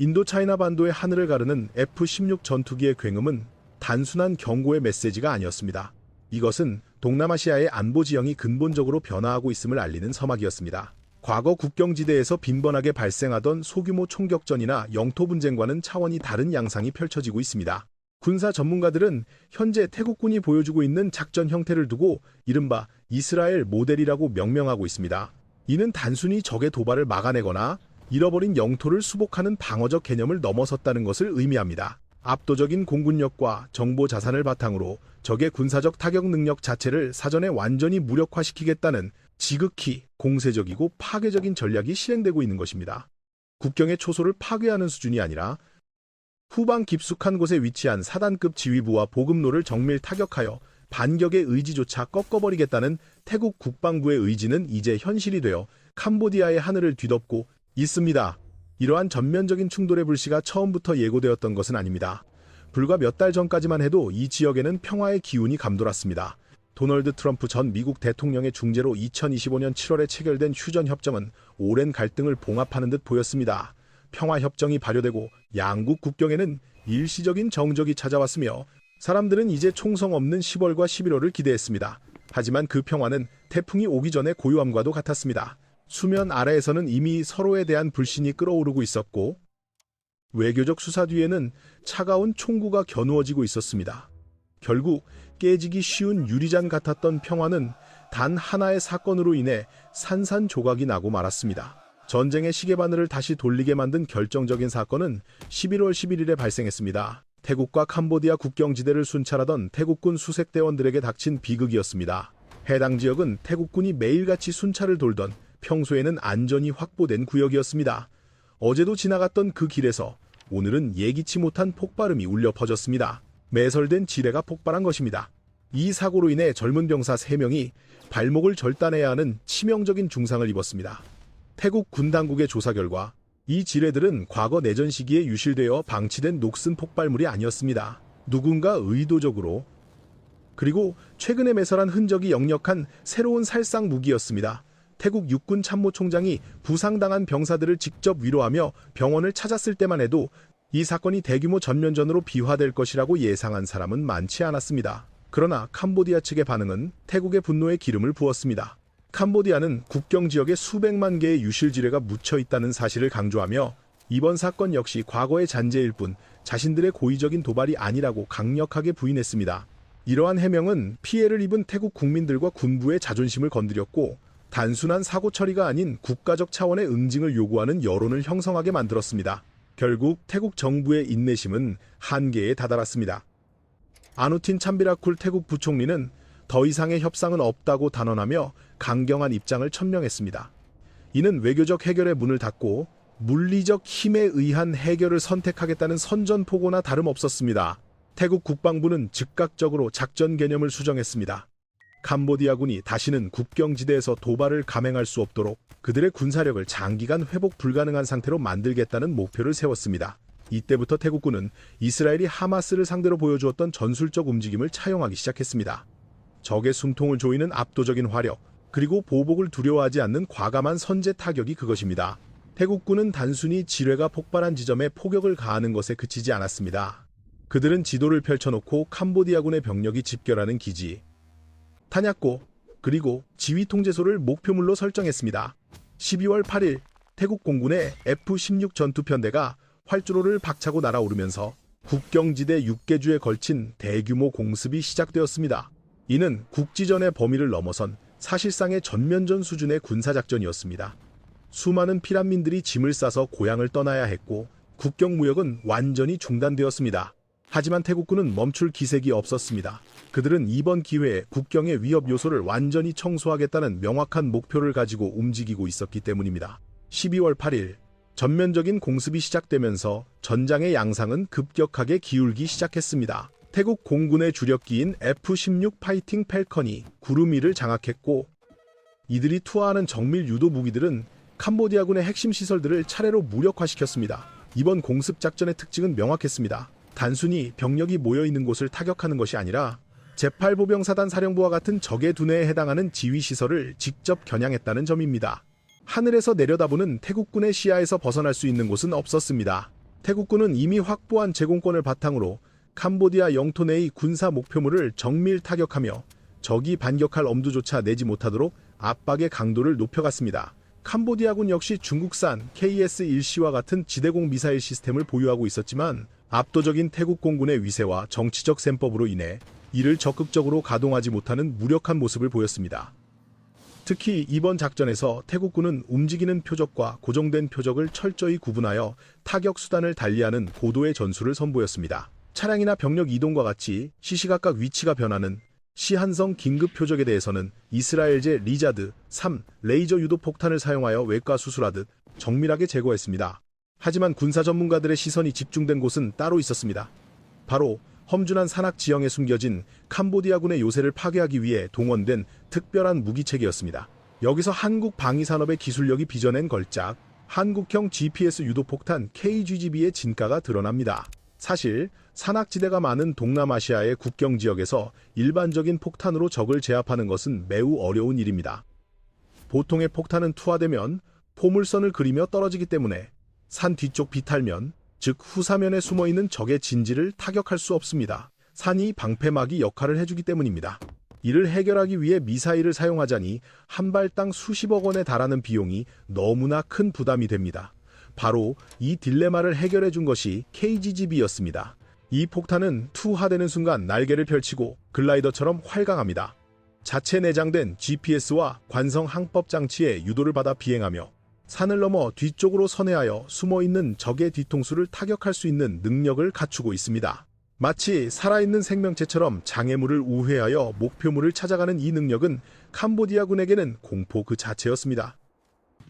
인도차이나 반도의 하늘을 가르는 F-16 전투기의 굉음은 단순한 경고의 메시지가 아니었습니다. 이것은 동남아시아의 안보 지형이 근본적으로 변화하고 있음을 알리는 서막이었습니다. 과거 국경지대에서 빈번하게 발생하던 소규모 총격전이나 영토 분쟁과는 차원이 다른 양상이 펼쳐지고 있습니다. 군사 전문가들은 현재 태국군이 보여주고 있는 작전 형태를 두고 이른바 이스라엘 모델이라고 명명하고 있습니다. 이는 단순히 적의 도발을 막아내거나 잃어버린 영토를 수복하는 방어적 개념을 넘어섰다는 것을 의미합니다. 압도적인 공군력과 정보 자산을 바탕으로 적의 군사적 타격 능력 자체를 사전에 완전히 무력화시키겠다는 지극히 공세적이고 파괴적인 전략이 실행되고 있는 것입니다. 국경의 초소를 파괴하는 수준이 아니라 후방 깊숙한 곳에 위치한 사단급 지휘부와 보급로를 정밀 타격하여 반격의 의지조차 꺾어버리겠다는 태국 국방부의 의지는 이제 현실이 되어 캄보디아의 하늘을 뒤덮고 있습니다. 이러한 전면적인 충돌의 불씨가 처음부터 예고되었던 것은 아닙니다. 불과 몇 달 전까지만 해도 이 지역에는 평화의 기운이 감돌았습니다. 도널드 트럼프 전 미국 대통령의 중재로 2025년 7월에 체결된 휴전협정은 오랜 갈등을 봉합하는 듯 보였습니다. 평화협정이 발효되고 양국 국경에는 일시적인 정적이 찾아왔으며 사람들은 이제 총성 없는 10월과 11월을 기대했습니다. 하지만 그 평화는 태풍이 오기 전에 고요함과도 같았습니다. 수면 아래에서는 이미 서로에 대한 불신이 끓어오르고 있었고 외교적 수사 뒤에는 차가운 총구가 겨누어지고 있었습니다. 결국 깨지기 쉬운 유리잔 같았던 평화는 단 하나의 사건으로 인해 산산조각이 나고 말았습니다. 전쟁의 시계바늘을 다시 돌리게 만든 결정적인 사건은 11월 11일에 발생했습니다. 태국과 캄보디아 국경지대를 순찰하던 태국군 수색대원들에게 닥친 비극이었습니다. 해당 지역은 태국군이 매일같이 순찰을 돌던 평소에는 안전이 확보된 구역이었습니다. 어제도 지나갔던 그 길에서 오늘은 예기치 못한 폭발음이 울려 퍼졌습니다. 매설된 지뢰가 폭발한 것입니다. 이 사고로 인해 젊은 병사 3명이 발목을 절단해야 하는 치명적인 중상을 입었습니다. 태국 군 당국의 조사 결과 이 지뢰들은 과거 내전 시기에 유실되어 방치된 녹슨 폭발물이 아니었습니다. 누군가 의도적으로 그리고 최근에 매설한 흔적이 역력한 새로운 살상 무기였습니다. 태국 육군 참모총장이 부상당한 병사들을 직접 위로하며 병원을 찾았을 때만 해도 이 사건이 대규모 전면전으로 비화될 것이라고 예상한 사람은 많지 않았습니다. 그러나 캄보디아 측의 반응은 태국의 분노에 기름을 부었습니다. 캄보디아는 국경 지역에 수백만 개의 유실지뢰가 묻혀 있다는 사실을 강조하며 이번 사건 역시 과거의 잔재일 뿐 자신들의 고의적인 도발이 아니라고 강력하게 부인했습니다. 이러한 해명은 피해를 입은 태국 국민들과 군부의 자존심을 건드렸고 단순한 사고 처리가 아닌 국가적 차원의 응징을 요구하는 여론을 형성하게 만들었습니다. 결국 태국 정부의 인내심은 한계에 다다랐습니다. 아누틴 참비라쿨 태국 부총리는 더 이상의 협상은 없다고 단언하며 강경한 입장을 천명했습니다. 이는 외교적 해결의 문을 닫고 물리적 힘에 의한 해결을 선택하겠다는 선전포고나 다름없었습니다. 태국 국방부는 즉각적으로 작전 개념을 수정했습니다. 캄보디아군이 다시는 국경지대에서 도발을 감행할 수 없도록 그들의 군사력을 장기간 회복 불가능한 상태로 만들겠다는 목표를 세웠습니다. 이때부터 태국군은 이스라엘이 하마스를 상대로 보여주었던 전술적 움직임을 차용하기 시작했습니다. 적의 숨통을 조이는 압도적인 화력, 그리고 보복을 두려워하지 않는 과감한 선제 타격이 그것입니다. 태국군은 단순히 지뢰가 폭발한 지점에 포격을 가하는 것에 그치지 않았습니다. 그들은 지도를 펼쳐놓고 캄보디아군의 병력이 집결하는 기지, 탄약고, 그리고 지휘통제소를 목표물로 설정했습니다. 12월 8일 태국 공군의 F-16 전투편대가 활주로를 박차고 날아오르면서 국경지대 6개주에 걸친 대규모 공습이 시작되었습니다. 이는 국지전의 범위를 넘어선 사실상의 전면전 수준의 군사작전이었습니다. 수많은 피난민들이 짐을 싸서 고향을 떠나야 했고 국경 무역은 완전히 중단되었습니다. 하지만 태국군은 멈출 기색이 없었습니다. 그들은 이번 기회에 국경의 위협 요소를 완전히 청소하겠다는 명확한 목표를 가지고 움직이고 있었기 때문입니다. 12월 8일 전면적인 공습이 시작되면서 전장의 양상은 급격하게 기울기 시작했습니다. 태국 공군의 주력기인 F-16 파이팅 팰컨이 구름 위를 장악했고 이들이 투하하는 정밀 유도 무기들은 캄보디아군의 핵심 시설들을 차례로 무력화시켰습니다. 이번 공습 작전의 특징은 명확했습니다. 단순히 병력이 모여있는 곳을 타격하는 것이 아니라 제8보병사단 사령부와 같은 적의 두뇌에 해당하는 지휘시설을 직접 겨냥했다는 점입니다. 하늘에서 내려다보는 태국군의 시야에서 벗어날 수 있는 곳은 없었습니다. 태국군은 이미 확보한 제공권을 바탕으로 캄보디아 영토 내의 군사 목표물을 정밀 타격하며 적이 반격할 엄두조차 내지 못하도록 압박의 강도를 높여갔습니다. 캄보디아군 역시 중국산 KS-1C와 같은 지대공 미사일 시스템을 보유하고 있었지만 압도적인 태국 공군의 위세와 정치적 셈법으로 인해 이를 적극적으로 가동하지 못하는 무력한 모습을 보였습니다. 특히 이번 작전에서 태국군은 움직이는 표적과 고정된 표적을 철저히 구분하여 타격 수단을 달리하는 고도의 전술을 선보였습니다. 차량이나 병력 이동과 같이 시시각각 위치가 변하는 시한성 긴급 표적에 대해서는 이스라엘제 리자드 3 레이저 유도 폭탄을 사용하여 외과 수술하듯 정밀하게 제거했습니다. 하지만 군사 전문가들의 시선이 집중된 곳은 따로 있었습니다. 바로 험준한 산악 지형에 숨겨진 캄보디아군의 요새를 파괴하기 위해 동원된 특별한 무기체계였습니다. 여기서 한국 방위산업의 기술력이 빚어낸 걸작, 한국형 GPS 유도폭탄 KGGB의 진가가 드러납니다. 사실 산악지대가 많은 동남아시아의 국경 지역에서 일반적인 폭탄으로 적을 제압하는 것은 매우 어려운 일입니다. 보통의 폭탄은 투하되면 포물선을 그리며 떨어지기 때문에 산 뒤쪽 비탈면, 즉 후사면에 숨어있는 적의 진지를 타격할 수 없습니다. 산이 방패막이 역할을 해주기 때문입니다. 이를 해결하기 위해 미사일을 사용하자니 한 발당 수십억 원에 달하는 비용이 너무나 큰 부담이 됩니다. 바로 이 딜레마를 해결해 준 것이 KGGB였습니다. 이 폭탄은 투하되는 순간 날개를 펼치고 글라이더처럼 활강합니다. 자체 내장된 GPS와 관성 항법 장치의 유도를 받아 비행하며 산을 넘어 뒤쪽으로 선회하여 숨어있는 적의 뒤통수를 타격할 수 있는 능력을 갖추고 있습니다. 마치 살아있는 생명체처럼 장애물을 우회하여 목표물을 찾아가는 이 능력은 캄보디아군에게는 공포 그 자체였습니다.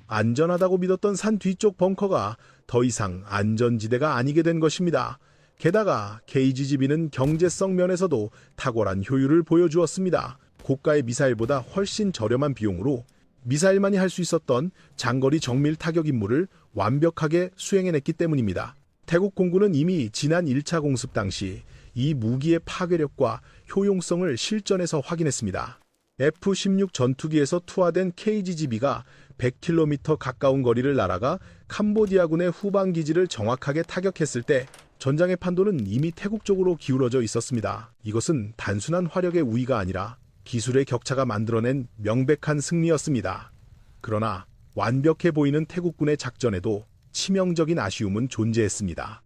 안전하다고 믿었던 산 뒤쪽 벙커가 더 이상 안전지대가 아니게 된 것입니다. 게다가 KGGB는 경제성 면에서도 탁월한 효율을 보여주었습니다. 고가의 미사일보다 훨씬 저렴한 비용으로 미사일만이 할 수 있었던 장거리 정밀 타격 임무를 완벽하게 수행해냈기 때문입니다. 태국 공군은 이미 지난 1차 공습 당시 이 무기의 파괴력과 효용성을 실전에서 확인했습니다. F-16 전투기에서 투하된 KGGB가 100km 가까운 거리를 날아가 캄보디아군의 후방 기지를 정확하게 타격했을 때 전장의 판도는 이미 태국 쪽으로 기울어져 있었습니다. 이것은 단순한 화력의 우위가 아니라 기술의 격차가 만들어낸 명백한 승리였습니다. 그러나 완벽해 보이는 태국군의 작전에도 치명적인 아쉬움은 존재했습니다.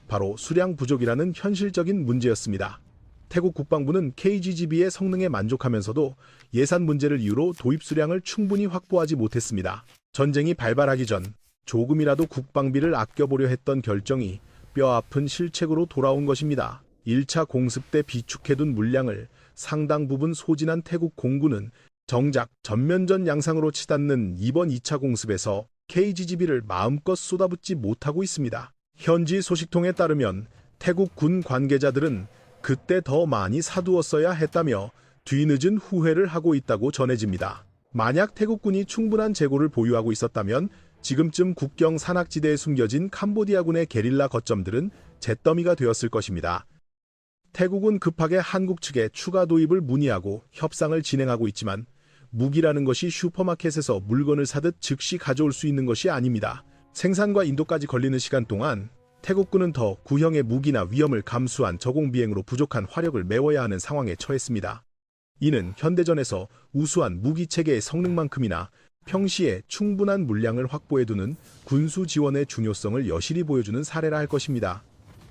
바로 수량 부족이라는 현실적인 문제였습니다. 태국 국방부는 KGGB의 성능에 만족하면서도 예산 문제를 이유로 도입 수량을 충분히 확보하지 못했습니다. 전쟁이 발발하기 전 조금이라도 국방비를 아껴보려 했던 결정이 뼈아픈 실책으로 돌아온 것입니다. 1차 공습 때 비축해둔 물량을 상당 부분 소진한 태국 공군은 정작 전면전 양상으로 치닫는 이번 2차 공습에서 KGGB를 마음껏 쏟아붓지 못하고 있습니다. 현지 소식통에 따르면 태국 군 관계자들은 그때 더 많이 사두었어야 했다며 뒤늦은 후회를 하고 있다고 전해집니다. 만약 태국군이 충분한 재고를 보유하고 있었다면 지금쯤 국경 산악지대에 숨겨진 캄보디아군의 게릴라 거점들은 잿더미가 되었을 것입니다. 태국은 급하게 한국 측에 추가 도입을 문의하고 협상을 진행하고 있지만 무기라는 것이 슈퍼마켓에서 물건을 사듯 즉시 가져올 수 있는 것이 아닙니다. 생산과 인도까지 걸리는 시간 동안 태국군은 더 구형의 무기나 위험을 감수한 저공 비행으로 부족한 화력을 메워야 하는 상황에 처했습니다. 이는 현대전에서 우수한 무기체계의 성능만큼이나 평시에 충분한 물량을 확보해두는 군수 지원의 중요성을 여실히 보여주는 사례라 할 것입니다.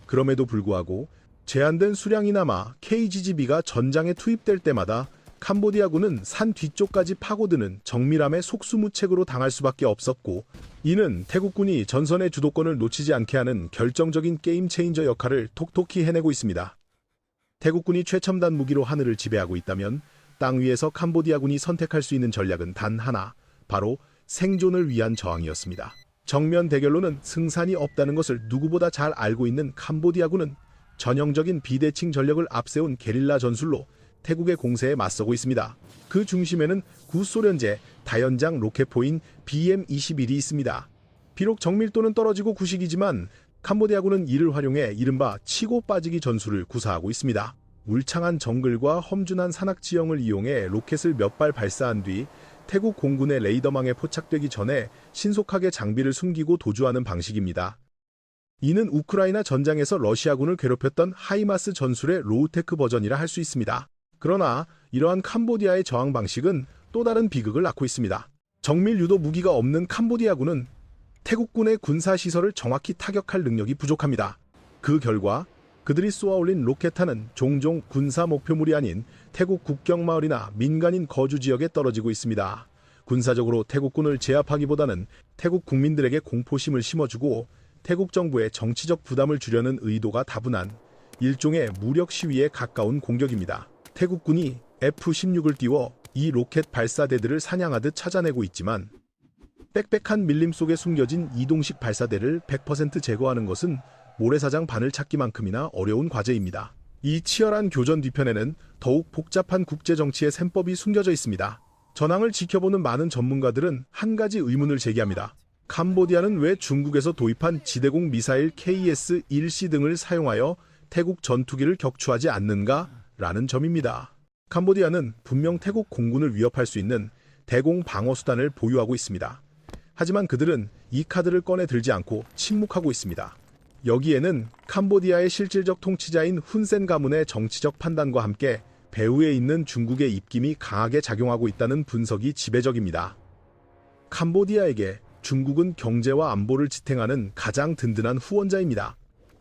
그럼에도 불구하고 제한된 수량이 남아 KGGB가 전장에 투입될 때마다 캄보디아군은 산 뒤쪽까지 파고드는 정밀함의 속수무책으로 당할 수밖에 없었고, 이는 태국군이 전선의 주도권을 놓치지 않게 하는 결정적인 게임 체인저 역할을 톡톡히 해내고 있습니다. 태국군이 최첨단 무기로 하늘을 지배하고 있다면 땅 위에서 캄보디아군이 선택할 수 있는 전략은 단 하나, 바로 생존을 위한 저항이었습니다. 정면 대결로는 승산이 없다는 것을 누구보다 잘 알고 있는 캄보디아군은 전형적인 비대칭 전력을 앞세운 게릴라 전술로 태국의 공세에 맞서고 있습니다. 그 중심에는 구소련제 다연장 로켓포인 BM-21이 있습니다. 비록 정밀도는 떨어지고 구식이지만 캄보디아군은 이를 활용해 이른바 치고 빠지기 전술을 구사하고 있습니다. 울창한 정글과 험준한 산악 지형을 이용해 로켓을 몇 발 발사한 뒤 태국 공군의 레이더망에 포착되기 전에 신속하게 장비를 숨기고 도주하는 방식입니다. 이는 우크라이나 전장에서 러시아군을 괴롭혔던 하이마스 전술의 로우테크 버전이라 할 수 있습니다. 그러나 이러한 캄보디아의 저항 방식은 또 다른 비극을 낳고 있습니다. 정밀 유도 무기가 없는 캄보디아군은 태국군의 군사시설을 정확히 타격할 능력이 부족합니다. 그 결과 그들이 쏘아올린 로켓탄은 종종 군사 목표물이 아닌 태국 국경마을이나 민간인 거주 지역에 떨어지고 있습니다. 군사적으로 태국군을 제압하기보다는 태국 국민들에게 공포심을 심어주고 태국 정부의 정치적 부담을 주려는 의도가 다분한 일종의 무력 시위에 가까운 공격입니다. 태국군이 F-16을 띄워 이 로켓 발사대들을 사냥하듯 찾아내고 있지만 빽빽한 밀림 속에 숨겨진 이동식 발사대를 100% 제거하는 것은 모래사장 바늘 찾기만큼이나 어려운 과제입니다. 이 치열한 교전 뒤편에는 더욱 복잡한 국제정치의 셈법이 숨겨져 있습니다. 전황을 지켜보는 많은 전문가들은 한 가지 의문을 제기합니다. 캄보디아는 왜 중국에서 도입한 지대공 미사일 KS-1C 등을 사용하여 태국 전투기를 격추하지 않는가? 라는 점입니다. 캄보디아는 분명 태국 공군을 위협할 수 있는 대공 방어수단을 보유하고 있습니다. 하지만 그들은 이 카드를 꺼내 들지 않고 침묵하고 있습니다. 여기에는 캄보디아의 실질적 통치자인 훈센 가문의 정치적 판단과 함께 배후에 있는 중국의 입김이 강하게 작용하고 있다는 분석이 지배적입니다. 캄보디아에게 중국은 경제와 안보를 지탱하는 가장 든든한 후원자입니다.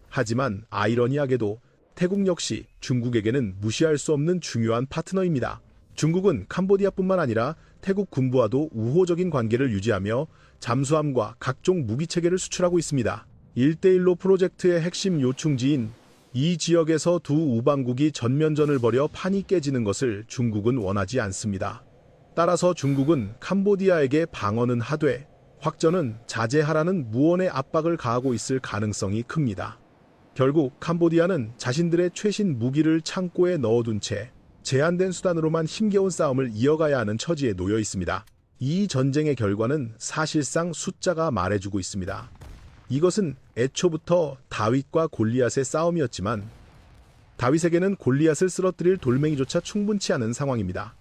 하지만 아이러니하게도 태국 역시 중국에게는 무시할 수 없는 중요한 파트너입니다. 중국은 캄보디아뿐만 아니라 태국 군부와도 우호적인 관계를 유지하며 잠수함과 각종 무기체계를 수출하고 있습니다. 1대1로 프로젝트의 핵심 요충지인 이 지역에서 두 우방국이 전면전을 벌여 판이 깨지는 것을 중국은 원하지 않습니다. 따라서 중국은 캄보디아에게 방어는 하되 확전은 자제하라는 무언의 압박을 가하고 있을 가능성이 큽니다. 결국 캄보디아는 자신들의 최신 무기를 창고에 넣어둔 채 제한된 수단으로만 힘겨운 싸움을 이어가야 하는 처지에 놓여 있습니다. 이 전쟁의 결과는 사실상 숫자가 말해주고 있습니다. 이것은 애초부터 다윗과 골리앗의 싸움이었지만 다윗에게는 골리앗을 쓰러뜨릴 돌멩이조차 충분치 않은 상황입니다.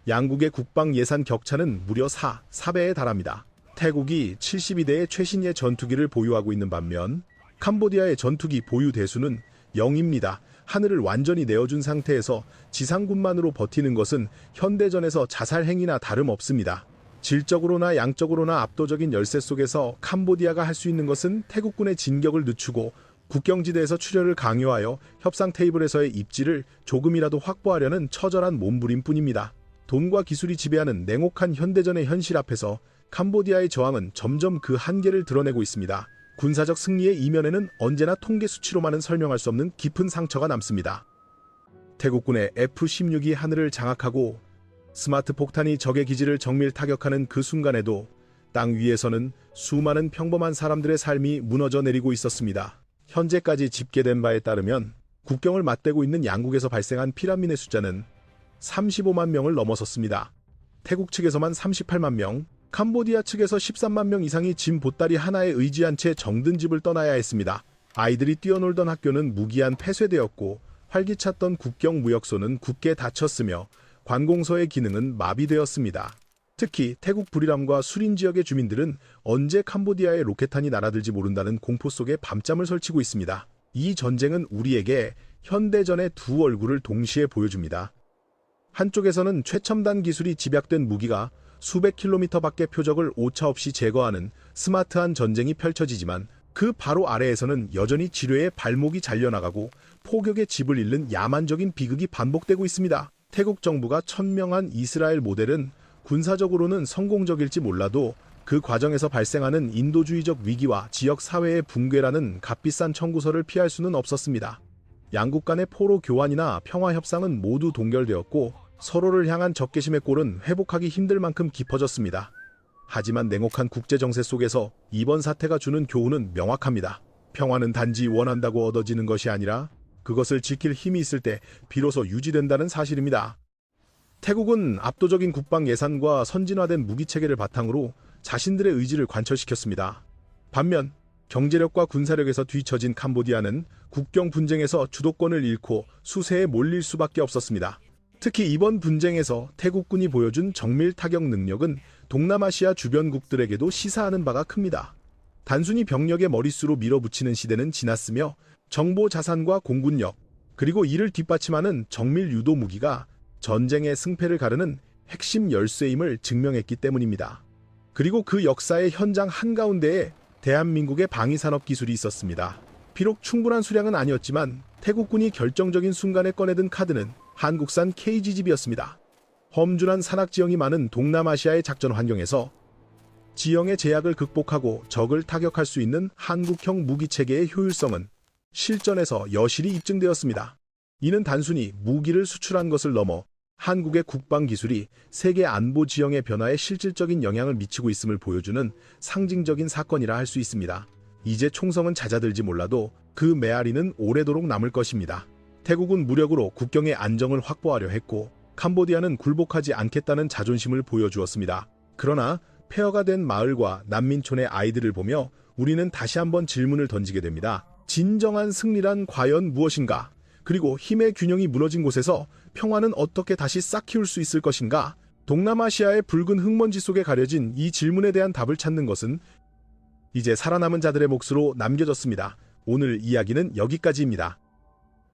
양국의 국방 예산 격차는 무려 4배에 달합니다. 태국이 72대의 최신의 전투기를 보유하고 있는 반면 캄보디아의 전투기 보유 대수는 0입니다. 하늘을 완전히 내어준 상태에서 지상군만으로 버티는 것은 현대전에서 자살행위나 다름없습니다. 질적으로나 양적으로나 압도적인 열세 속에서 캄보디아가 할 수 있는 것은 태국군의 진격을 늦추고 국경지대에서 출혈을 강요하여 협상 테이블에서의 입지를 조금이라도 확보하려는 처절한 몸부림뿐입니다. 돈과 기술이 지배하는 냉혹한 현대전의 현실 앞에서 캄보디아의 저항은 점점 그 한계를 드러내고 있습니다. 군사적 승리의 이면에는 언제나 통계 수치로만은 설명할 수 없는 깊은 상처가 남습니다. 태국군의 F-16이 하늘을 장악하고 스마트 폭탄이 적의 기지를 정밀 타격하는 그 순간에도 땅 위에서는 수많은 평범한 사람들의 삶이 무너져 내리고 있었습니다. 현재까지 집계된 바에 따르면 국경을 맞대고 있는 양국에서 발생한 피난민의 숫자는 35만 명을 넘어섰습니다. 태국 측에서만 38만 명, 캄보디아 측에서 13만 명 이상이 짐 보따리 하나에 의지한 채 정든 집을 떠나야 했습니다. 아이들이 뛰어놀던 학교는 무기한 폐쇄되었고 활기찼던 국경 무역소는 굳게 닫혔으며 관공서의 기능은 마비되었습니다. 특히 태국 부리람과 수린 지역의 주민들은 언제 캄보디아의 로켓탄이 날아들지 모른다는 공포 속에 밤잠을 설치고 있습니다. 이 전쟁은 우리에게 현대전의 두 얼굴을 동시에 보여줍니다. 한쪽에서는 최첨단 기술이 집약된 무기가 수백 킬로미터 밖의 표적을 오차없이 제거하는 스마트한 전쟁이 펼쳐지지만 그 바로 아래에서는 여전히 지뢰에 발목이 잘려나가고 포격의 집을 잃는 야만적인 비극이 반복되고 있습니다. 태국 정부가 천명한 이스라엘 모델은 군사적으로는 성공적일지 몰라도 그 과정에서 발생하는 인도주의적 위기와 지역 사회의 붕괴라는 값비싼 청구서를 피할 수는 없었습니다. 양국 간의 포로 교환이나 평화 협상은 모두 동결되었고 서로를 향한 적개심의 골은 회복하기 힘들 만큼 깊어졌습니다. 하지만 냉혹한 국제정세 속에서 이번 사태가 주는 교훈은 명확합니다. 평화는 단지 원한다고 얻어지는 것이 아니라 그것을 지킬 힘이 있을 때 비로소 유지된다는 사실입니다. 태국은 압도적인 국방 예산과 선진화된 무기체계를 바탕으로 자신들의 의지를 관철시켰습니다. 반면 경제력과 군사력에서 뒤처진 캄보디아는 국경 분쟁에서 주도권을 잃고 수세에 몰릴 수밖에 없었습니다. 특히 이번 분쟁에서 태국군이 보여준 정밀 타격 능력은 동남아시아 주변국들에게도 시사하는 바가 큽니다. 단순히 병력의 머릿수로 밀어붙이는 시대는 지났으며 정보 자산과 공군력, 그리고 이를 뒷받침하는 정밀 유도 무기가 전쟁의 승패를 가르는 핵심 열쇠임을 증명했기 때문입니다. 그리고 그 역사의 현장 한가운데에 대한민국의 방위산업 기술이 있었습니다. 비록 충분한 수량은 아니었지만 태국군이 결정적인 순간에 꺼내든 카드는 한국산 KGGB였습니다. 험준한 산악지형이 많은 동남아시아의 작전 환경에서 지형의 제약을 극복하고 적을 타격할 수 있는 한국형 무기체계의 효율성은 실전에서 여실히 입증되었습니다. 이는 단순히 무기를 수출한 것을 넘어 한국의 국방기술이 세계 안보 지형의 변화에 실질적인 영향을 미치고 있음을 보여주는 상징적인 사건이라 할 수 있습니다. 이제 총성은 잦아들지 몰라도 그 메아리는 오래도록 남을 것입니다. 태국은 무력으로 국경의 안정을 확보하려 했고 캄보디아는 굴복하지 않겠다는 자존심을 보여주었습니다. 그러나 폐허가 된 마을과 난민촌의 아이들을 보며 우리는 다시 한번 질문을 던지게 됩니다. 진정한 승리란 과연 무엇인가? 그리고 힘의 균형이 무너진 곳에서 평화는 어떻게 다시 싹 키울 수 있을 것인가? 동남아시아의 붉은 흙먼지 속에 가려진 이 질문에 대한 답을 찾는 것은 이제 살아남은 자들의 몫으로 남겨졌습니다. 오늘 이야기는 여기까지입니다.